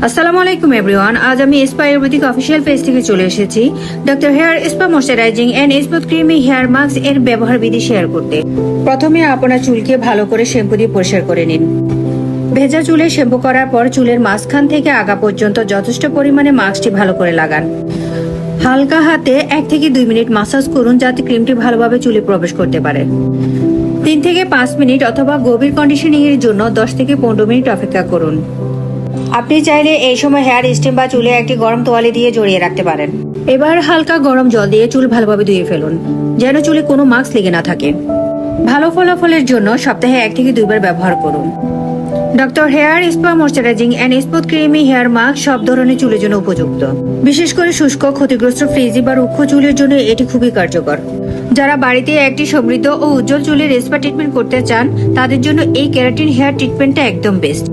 আসসালামু আলাইকুম এভরিওয়ান। আজ আমি স্পা আয়ুর্বেদিক অফিসিয়াল পেজ থেকে চলে এসেছি doctor hair spa moisturising and smooth creamy hair mask এর ব্যবহার বিধি শেয়ার করতে। প্রথমে আপনার চুলকে ভালো করে শ্যাম্পু দিয়ে পরিষ্কার করে নিন। ভেজা চুলে শ্যাম্পু করার পর চুলের মাঝখান থেকে আগা পর্যন্ত যথেষ্ট পরিমাণে মাস্কটি ভালো করে লাগান। হালকা হাতে 1 থেকে 2 মিনিট মাসাজ করুন যাতে ক্রিমটি ভালোভাবে চুলে প্রবেশ করতে পারে। 3 থেকে 5 মিনিট অথবা গভীর কন্ডিশনিং এর জন্য 10 থেকে 15 মিনিট অপেক্ষা করুন। আপনি চাইলে এই সময় হেয়ার স্টিম বা চুলে একটি গরম তোয়ালে দিয়ে জড়িয়ে রাখতে পারেন। এবার হালকা গরম জল দিয়ে চুল ভালোভাবে ধুয়ে ফেলুন যেন চুলে কোনো মাস্ক লেগে না থাকে। ভালো ফলাফলের জন্য সপ্তাহে 1 থেকে 2 বার ব্যবহার করুন। Doctor hair spa moisturising and smooth creamy hair mask সব ধরনের চুলের জন্য উপযুক্ত। বিশেষ করে শুষ্ক, ক্ষতিগ্রস্ত, ফ্রিজি বা রুক্ষ চুলের জন্য এটি খুবই কার্যকর। যারা বাড়িতে একটি সমৃদ্ধ ও উজ্জ্বল চুলের স্পা ট্রিটমেন্ট করতে চান তাদের জন্য এই কেরাটিন হেয়ার ট্রিটমেন্টটা একদম বেস্ট।